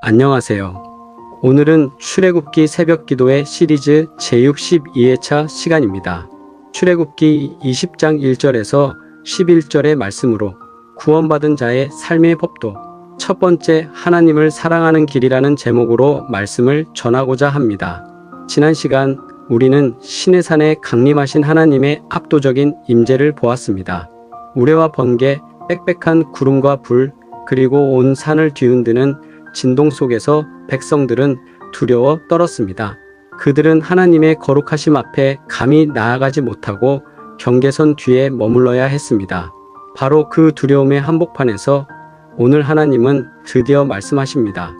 안녕하세요. 오늘은 출애굽기 새벽기도의 시리즈 제62회차 시간입니다. 출애굽기 20장 1절에서 11절의 말씀으로 구원받은 자의 삶의 법도 첫 번째 하나님을 사랑하는 길이라는 제목으로 말씀을 전하고자 합니다. 지난 시간 우리는 시내산에 강림하신 하나님의 압도적인 임재를 보았습니다. 우레와 번개, 빽빽한 구름과 불, 그리고 온 산을 뒤흔드는 진동 속에서 백성들은 두려워 떨었습니다. 그들은 하나님의 거룩하심 앞에 감히 나아가지 못하고 경계선 뒤에 머물러야 했습니다. 바로 그 두려움의 한복판에서 오늘 하나님은 드디어 말씀하십니다.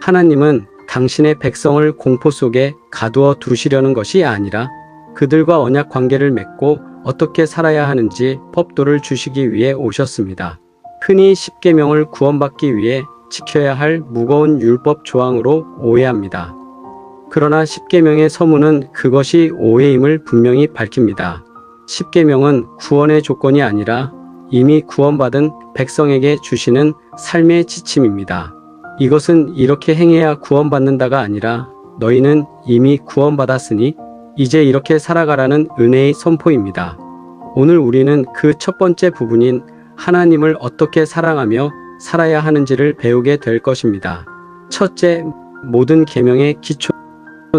하나님은 당신의 백성을 공포 속에 가두어 두시려는 것이 아니라 그들과 언약 관계를 맺고 어떻게 살아야 하는지 법도를 주시기 위해 오셨습니다. 흔히 십계명을 구원받기 위해 지켜야 할 무거운 율법 조항으로 오해합니다. 그러나 십계명의 서문은 그것이 오해임을 분명히 밝힙니다. 십계명은 구원의 조건이 아니라 이미 구원받은 백성에게 주시는 삶의 지침입니다. 이것은 이렇게 행해야 구원받는다가 아니라 너희는 이미 구원받았으니 이제 이렇게 살아가라는 은혜의 선포입니다. 오늘 우리는 그 첫 번째 부분인 하나님을 어떻게 사랑하며 살아야 하는지를 배우게 될 것입니다. 첫째, 모든 계명의 기초.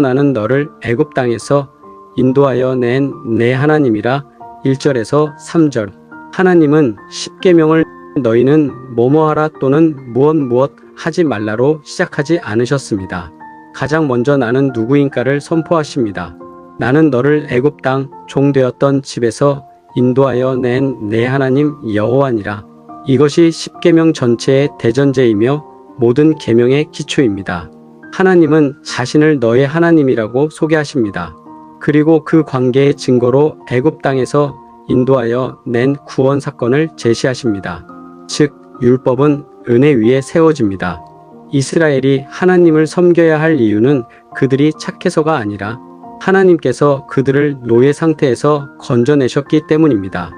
나는 너를 애굽 땅에서 인도하여 낸 내 하나님이라. 1절에서 3절. 하나님은 십계명을 너희는 뭐뭐하라 또는 무엇 하지 말라로 시작하지 않으셨습니다. 가장 먼저 나는 누구인가를 선포하십니다. 나는 너를 애굽 땅 종되었던 집에서 인도하여 낸 내 하나님 여호와니라. 이것이 십계명 전체의 대전제이며 모든 계명의 기초입니다. 하나님은 자신을 너의 하나님이라고 소개하십니다. 그리고 그 관계의 증거로 애굽 땅에서 인도하여 낸 구원 사건을 제시하십니다. 즉, 율법은 은혜 위에 세워집니다. 이스라엘이 하나님을 섬겨야 할 이유는 그들이 착해서가 아니라 하나님께서 그들을 노예 상태에서 건져내셨기 때문입니다.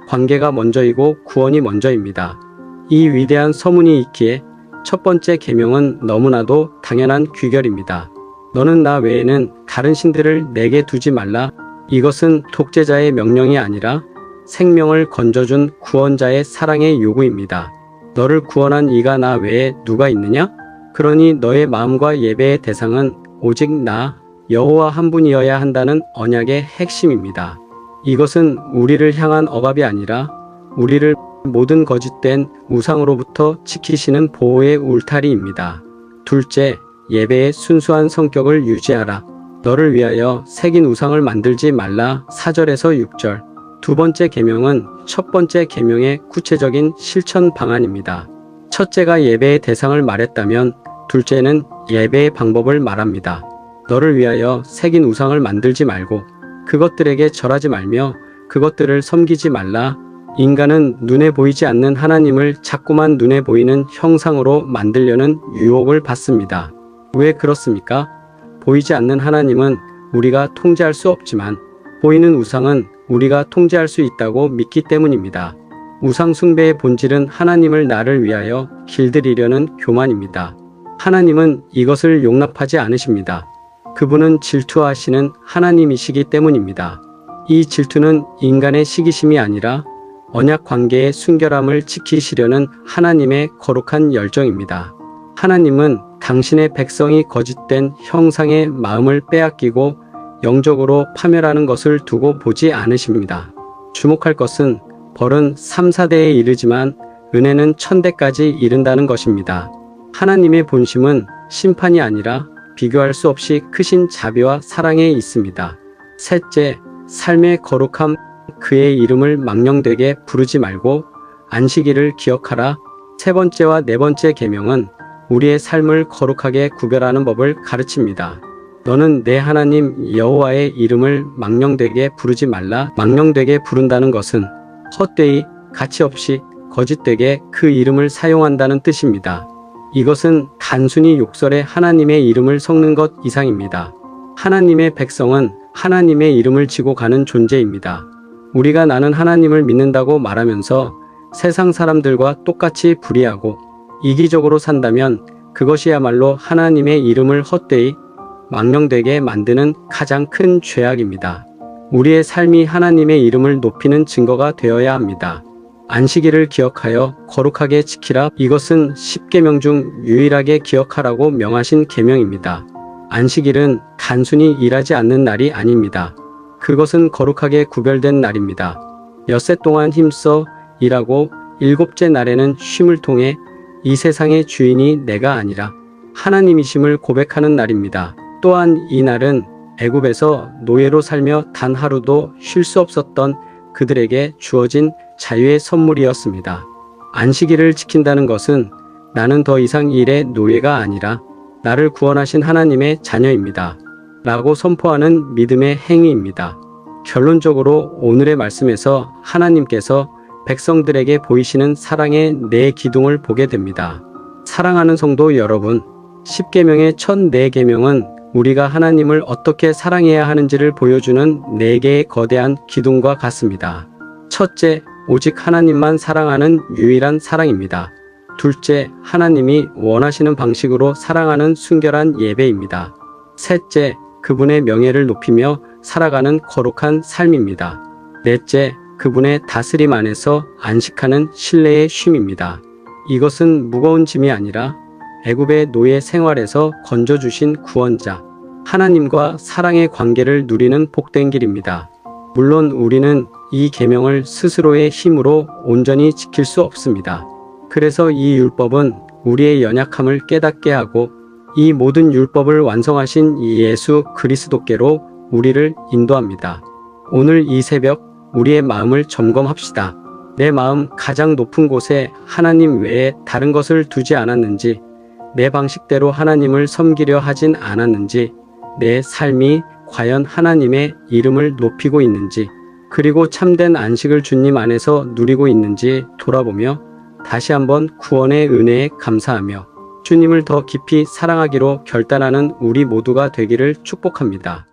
관계가 먼저이고 구원이 먼저입니다. 이 위대한 서문이 있기에 첫 번째 계명은 너무나도 당연한 규결입니다. 너는 나 외에는 다른 신들을 내게 두지 말라. 이것은 독재자의 명령이 아니라 생명을 건져준 구원자의 사랑의 요구입니다. 너를 구원한 이가 나 외에 누가 있느냐? 그러니 너의 마음과 예배의 대상은 오직 나 여호와 한 분이어야 한다는 언약의 핵심입니다. 이것은 우리를 향한 억압이 아니라 우리를 모든 거짓된 우상으로부터 지키시는 보호의 울타리입니다. 둘째, 예배의 순수한 성격을 유지하라. 너를 위하여 새긴 우상을 만들지 말라. 4절에서 6절. 두 번째 계명은 첫 번째 계명의 구체적인 실천 방안입니다. 첫째가 예배의 대상을 말했다면 둘째는 예배의 방법을 말합니다. 너를 위하여 새긴 우상을 만들지 말고 그것들에게 절하지 말며 그것들을 섬기지 말라. 인간은 눈에 보이지 않는 하나님을 자꾸만 눈에 보이는 형상으로 만들려는 유혹을 받습니다. 왜 그렇습니까? 보이지 않는 하나님은 우리가 통제할 수 없지만 보이는 우상은 우리가 통제할 수 있다고 믿기 때문입니다. 우상 숭배의 본질은 하나님을 나를 위하여 길들이려는 교만입니다. 하나님은 이것을 용납하지 않으십니다. 그분은 질투하시는 하나님이시기 때문입니다. 이 질투는 인간의 시기심이 아니라 언약 관계의 순결함을 지키시려는 하나님의 거룩한 열정입니다. 하나님은 당신의 백성이 거짓된 형상의 마음을 빼앗기고 영적으로 파멸하는 것을 두고 보지 않으십니다. 주목할 것은 벌은 3, 4대에 이르지만 은혜는 1000대까지 이른다는 것입니다. 하나님의 본심은 심판이 아니라 비교할 수 없이 크신 자비와 사랑에 있습니다. 셋째, 삶의 거룩함. 그의 이름을 망령되게 부르지 말고 안식일을 기억하라. 세 번째와 네 번째 계명은 우리의 삶을 거룩하게 구별하는 법을 가르칩니다. 너는 내 하나님 여호와의 이름을 망령되게 부르지 말라. 망령되게 부른다는 것은 헛되이 가치없이 거짓되게 그 이름을 사용한다는 뜻입니다. 이것은 단순히 욕설에 하나님의 이름을 섞는 것 이상입니다. 하나님의 백성은 하나님의 이름을 지고 가는 존재입니다. 우리가 나는 하나님을 믿는다고 말하면서 세상 사람들과 똑같이 불의하고 이기적으로 산다면 그것이야말로 하나님의 이름을 헛되이 망령되게 만드는 가장 큰 죄악입니다. 우리의 삶이 하나님의 이름을 높이는 증거가 되어야 합니다. 안식일을 기억하여 거룩하게 지키라. 이것은 10계명 중 유일하게 기억하라고 명하신 계명입니다. 안식일은 단순히 일하지 않는 날이 아닙니다. 그것은 거룩하게 구별된 날입니다. 엿새 동안 힘써 일하고 일곱째 날에는 쉼을 통해 이 세상의 주인이 내가 아니라 하나님이심을 고백하는 날입니다. 또한 이 날은 애굽에서 노예로 살며 단 하루도 쉴 수 없었던 그들에게 주어진 자유의 선물이었습니다. 안식일을 지킨다는 것은 나는 더 이상 일의 노예가 아니라 나를 구원하신 하나님의 자녀입니다. 라고 선포하는 믿음의 행위입니다. 결론적으로 오늘의 말씀에서 하나님께서 백성들에게 보이시는 사랑의 네 기둥을 보게 됩니다. 사랑하는 성도 여러분, 10계명의 첫 4계명은 우리가 하나님을 어떻게 사랑해야 하는지를 보여주는 4개의 거대한 기둥과 같습니다. 첫째, 오직 하나님만 사랑하는 유일한 사랑입니다. 둘째, 하나님이 원하시는 방식으로 사랑하는 순결한 예배입니다. 셋째, 그분의 명예를 높이며 살아가는 거룩한 삶입니다. 넷째, 그분의 다스림 안에서 안식하는 신뢰의 쉼입니다. 이것은 무거운 짐이 아니라 애굽의 노예 생활에서 건져주신 구원자, 하나님과 사랑의 관계를 누리는 복된 길입니다. 물론 우리는 이 계명을 스스로의 힘으로 온전히 지킬 수 없습니다. 그래서 이 율법은 우리의 연약함을 깨닫게 하고 이 모든 율법을 완성하신 예수 그리스도께로 우리를 인도합니다. 오늘 이 새벽 우리의 마음을 점검합시다. 내 마음 가장 높은 곳에 하나님 외에 다른 것을 두지 않았는지, 내 방식대로 하나님을 섬기려 하진 않았는지, 내 삶이 과연 하나님의 이름을 높이고 있는지, 그리고 참된 안식을 주님 안에서 누리고 있는지 돌아보며 다시 한번 구원의 은혜에 감사하며 주님을 더 깊이 사랑하기로 결단하는 우리 모두가 되기를 축복합니다.